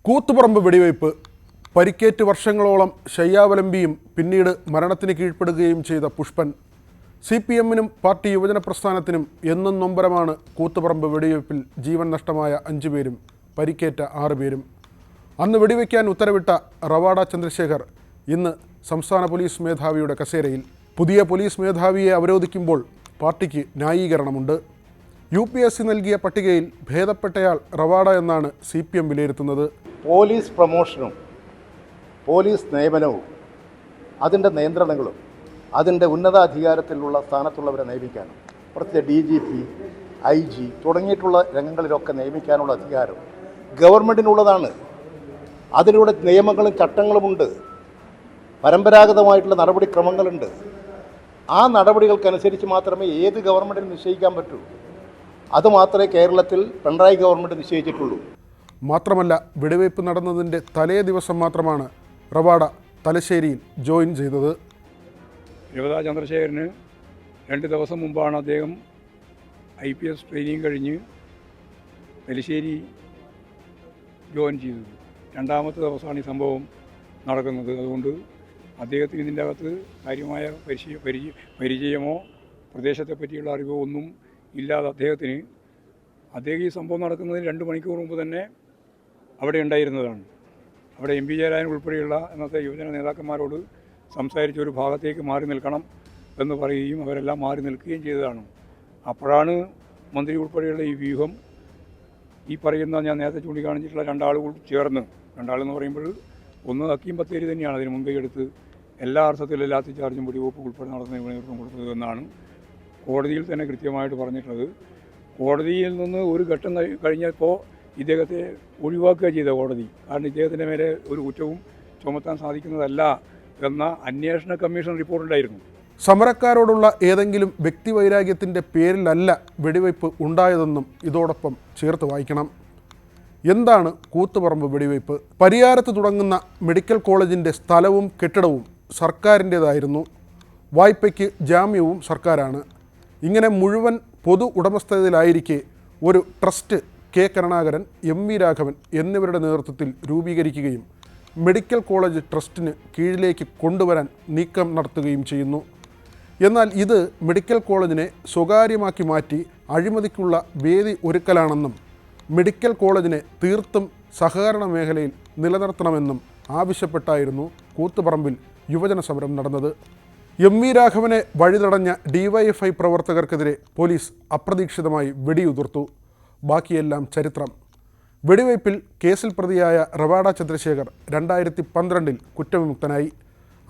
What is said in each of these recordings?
കൂത്തുപറമ്പ് വെടിവയ്പ് പരിക്കേറ്റ് വർഷങ്ങളോളം ശയ്യാവലംബിയും പിന്നീട് മരണത്തിന് കീഴ്പ്പെടുകയും ചെയ്ത പുഷ്പൻ. CPM-നും പാർട്ടി യുവജന പ്രസ്ഥാനത്തിനും എന്നും നൊമ്പരമാണ് കൂത്തുപറമ്പ് വെടിവയ്പിൽ ജീവൻ നഷ്ടമായ 5 പേരും പരിക്കേറ്റ 6 പേരും. അന്ന് വെടിവയ്ക്കാൻ ഉത്തരവിട്ട റവാഡ ചന്ദ്രശേഖർ ഇന്ന് സംസ്ഥാന പോലീസ് മേധാവിയുടെ കസേരയിൽ. പുതിയ പോലീസ് മേധാവിയെ അവരോധിക്കുമ്പോൾ പാർട്ടിക്ക് ന്യായീകരണമുണ്ട്. UPSC നൽകിയ പട്ടികയിൽ ഭേദപ്പെട്ടയാൾ റവാഡ എന്നാണ് CPM വിലയിരുത്തുന്നത്. പോലീസ് പ്രമോഷനും പോലീസ് നിയമനവും അതിൻ്റെ നിയന്ത്രണങ്ങളും അതിൻ്റെ ഉന്നതാധികാരത്തിലുള്ള സ്ഥാനത്തുള്ളവരെ നിയമിക്കാനും പ്രത്യേക DGP, IG തുടങ്ങിയിട്ടുള്ള രംഗങ്ങളിലൊക്കെ നിയമിക്കാനുള്ള അധികാരം ഗവൺമെൻറ്റിനുള്ളതാണ്. അതിലൂടെ നിയമങ്ങളും ചട്ടങ്ങളുമുണ്ട്, പരമ്പരാഗതമായിട്ടുള്ള നടപടിക്രമങ്ങളുണ്ട്. ആ നടപടികൾക്കനുസരിച്ച് മാത്രമേ ഏത് ഗവൺമെൻറ്റിനും നിശ്ചയിക്കാൻ പറ്റൂ. അതുമാത്രമേ കേരളത്തിൽ പിണറായി ഗവൺമെൻറ് നിശ്ചയിച്ചിട്ടുള്ളൂ. മാത്രമല്ല, വെടിവയ്പ് നടന്നതിൻ്റെ തലേ ദിവസം മാത്രമാണ് റവാഡ തലശ്ശേരിയിൽ ജോയിൻ ചെയ്തത്. രവത ചന്ദ്രശേഖരന് 2 ദിവസം മുമ്പാണ് അദ്ദേഹം IPS ട്രെയിനിങ് കഴിഞ്ഞ് തലശ്ശേരി ജോയിൻ ചെയ്തത്. 2ാമത്തെ ദിവസമാണ് ഈ സംഭവം നടക്കുന്നത്. അതുകൊണ്ട് അദ്ദേഹത്തിന് ഇതിൻ്റെ അകത്ത് കാര്യമായ പരിചയമോ പ്രദേശത്തെ പറ്റിയുള്ള അറിവോ ഒന്നും ഇല്ലാതെ അദ്ദേഹം ഈ സംഭവം നടക്കുന്നതിന് 2 മണിക്കൂർ മുമ്പ് തന്നെ അവിടെ ഉണ്ടായിരുന്നതാണ്. അവിടെ MP ജയരാജൻ ഉൾപ്പെടെയുള്ള ഇന്നത്തെ യുവജന നേതാക്കന്മാരോട് സംസാരിച്ച് ഒരു ഭാഗത്തേക്ക് മാറി നിൽക്കണം എന്ന് പറയുകയും അവരെല്ലാം മാറി നിൽക്കുകയും ചെയ്തതാണ്. അപ്പോഴാണ് മന്ത്രി ഉൾപ്പെടെയുള്ള ഈ വ്യൂഹം ഈ പറയുന്ന ഞാൻ നേരത്തെ ചൂണ്ടിക്കാണിച്ചിട്ടുള്ള 2 ആളുകൾ ചേർന്ന്, 2 ആളെന്ന് പറയുമ്പോൾ ഒന്ന് ഹക്കീം ബത്തേരി തന്നെയാണ് അതിന് മുൻകൈ എടുത്ത് എല്ലാ അർത്ഥത്തിലും ലാത്തി ചാർജും വെടിവെപ്പ് ഉൾപ്പെടെ നടത്തുന്ന നേതൃത്വം കൊടുത്തത് എന്നാണ് കോടതിയിൽ തന്നെ കൃത്യമായിട്ട് പറഞ്ഞിട്ടുള്ളത്. കോടതിയിൽ നിന്ന് ഒരു ഘട്ടം കഴിഞ്ഞപ്പോൾ ഇദ്ദേഹത്തെ ഒഴിവാക്കുക ചെയ്ത കോടതി. കാരണം ഇദ്ദേഹത്തിൻ്റെ മേലെ ഒരു കുറ്റവും ചുമത്താൻ സാധിക്കുന്നതല്ല എന്ന അന്വേഷണ കമ്മീഷൻ റിപ്പോർട്ടുണ്ടായിരുന്നു. സമരക്കാരോടുള്ള ഏതെങ്കിലും വ്യക്തിവൈരാഗ്യത്തിൻ്റെ പേരിലല്ല വെടിവയ്പ് ഉണ്ടായതെന്നും ഇതോടൊപ്പം ചേർത്ത് വായിക്കണം. എന്താണ് കൂത്തുപറമ്പ് വെടിവയ്പ്? പരിയാരത്ത് തുടങ്ങുന്ന മെഡിക്കൽ കോളേജിൻ്റെ സ്ഥലവും കെട്ടിടവും സർക്കാരിൻ്റേതായിരുന്നു. വായ്പയ്ക്ക് ജാമ്യവും സർക്കാരാണ്. ഇങ്ങനെ മുഴുവൻ പൊതു ഉടമസ്ഥതയിലായിരിക്കെ ഒരു trust K. Karunakaran, MV Raghavan എന്നിവരുടെ നേതൃത്വത്തിൽ രൂപീകരിക്കുകയും മെഡിക്കൽ കോളേജ് ട്രസ്റ്റിന് കീഴിലേക്ക് കൊണ്ടുവരാൻ നീക്കം നടത്തുകയും ചെയ്യുന്നു. എന്നാൽ ഇത് മെഡിക്കൽ കോളേജിനെ സ്വകാര്യമാക്കി മാറ്റി അഴിമതിക്കുള്ള വേദി ഒരുക്കലാണെന്നും മെഡിക്കൽ കോളേജിനെ തീർത്തും സഹകരണ മേഖലയിൽ നിലനിർത്തണമെന്നും ആവശ്യപ്പെട്ടായിരുന്നു കൂത്തുപറമ്പിൽ യുവജന സമരം നടന്നത്. MV രാഘവനെ വഴിതടഞ്ഞ DYFI പ്രവർത്തകർക്കെതിരെ പോലീസ് അപ്രതീക്ഷിതമായി വെടിയുതിർത്തു. ബാക്കിയെല്ലാം ചരിത്രം. വെടിവയ്പിൽ കേസിൽ പ്രതിയായ റവാഡ ചന്ദ്രശേഖർ 2012 കുറ്റവിമുക്തനായി.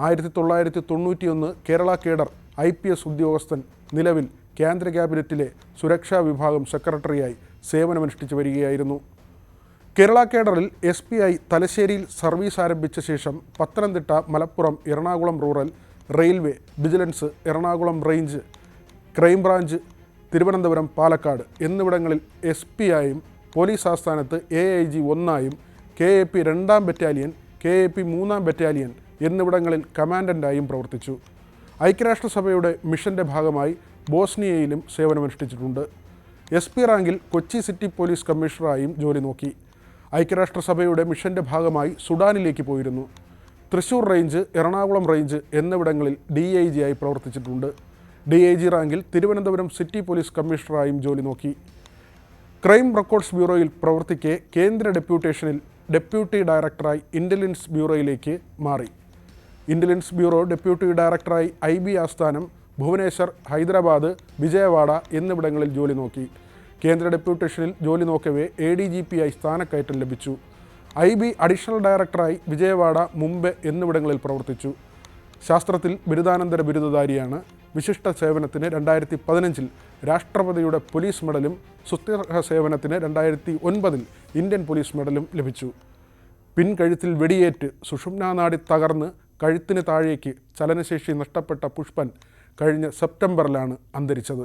1991 കേരള കേഡർ IPS ഉദ്യോഗസ്ഥൻ. നിലവിൽ കേന്ദ്ര ക്യാബിനറ്റിലെ സുരക്ഷാ വിഭാഗം സെക്രട്ടറിയായി സേവനമനുഷ്ഠിച്ചു വരികയായിരുന്നു. കേരള കേഡറിൽ SP ആയി തലശ്ശേരിയിൽ സർവീസ് ആരംഭിച്ച ശേഷം Pathanamthitta, Malappuram, Ernakulam rural, railway, vigilance, Ernakulam range, crime branch, Thiruvananthapuram, Palakkad എന്നിവിടങ്ങളിൽ SP ആയും പോലീസ് ആസ്ഥാനത്ത് AIG 1 KAP 2ാം battalion, KAP 3ാം battalion എന്നിവിടങ്ങളിൽ കമാൻഡൻ്റായും പ്രവർത്തിച്ചു. ഐക്യരാഷ്ട്രസഭയുടെ മിഷൻ്റെ ഭാഗമായി ബോസ്നിയയിലും സേവനമനുഷ്ഠിച്ചിട്ടുണ്ട്. SP റാങ്കിൽ കൊച്ചി സിറ്റി പോലീസ് കമ്മീഷണറായും ജോലി നോക്കി. ഐക്യരാഷ്ട്രസഭയുടെ മിഷൻ്റെ ഭാഗമായി സുഡാനിലേക്ക് പോയിരുന്നു. തൃശ്ശൂർ റേഞ്ച്, എറണാകുളം റേഞ്ച് എന്നിവിടങ്ങളിൽ DIG ആയി പ്രവർത്തിച്ചിട്ടുണ്ട്. DIG റാങ്കിൽ തിരുവനന്തപുരം സിറ്റി പോലീസ് കമ്മീഷണറായും ജോലി നോക്കി. ക്രൈം റെക്കോർഡ്സ് ബ്യൂറോയിൽ പ്രവർത്തിക്കെ കേന്ദ്ര ഡെപ്യൂട്ടേഷനിൽ ഡെപ്യൂട്ടി ഡയറക്ടറായി ഇൻ്റലിജൻസ് ബ്യൂറോയിലേക്ക് മാറി. ഇൻ്റലിജൻസ് ബ്യൂറോ ഡെപ്യൂട്ടി ഡയറക്ടറായി IB ആസ്ഥാനം ഭുവനേശ്വർ, ഹൈദരാബാദ്, വിജയവാഡ എന്നിവിടങ്ങളിൽ ജോലി നോക്കി. കേന്ദ്ര ഡെപ്യൂട്ടേഷനിൽ ജോലി നോക്കവേ ADGP ആയി സ്ഥാനക്കയറ്റം ലഭിച്ചു. IB അഡീഷണൽ ഡയറക്ടറായി വിജയവാഡ, മുംബൈ എന്നിവിടങ്ങളിൽ പ്രവർത്തിച്ചു. ശാസ്ത്രത്തിൽ ബിരുദാനന്തര ബിരുദധാരിയാണ്. വിശിഷ്ട സേവനത്തിന് 2015 രാഷ്ട്രപതിയുടെ പോലീസ് മെഡലും സുസ്ഥിര സേവനത്തിന് 2009 ഇന്ത്യൻ പോലീസ് മെഡലും ലഭിച്ചു. പിൻകഴുത്തിൽ വെടിയേറ്റ് സുഷുമ്നാനാഡി തകർന്ന് കഴുത്തിന് താഴേക്ക് ചലനശേഷി നഷ്ടപ്പെട്ട പുഷ്പൻ കഴിഞ്ഞ സെപ്റ്റംബറിലാണ് അന്തരിച്ചത്.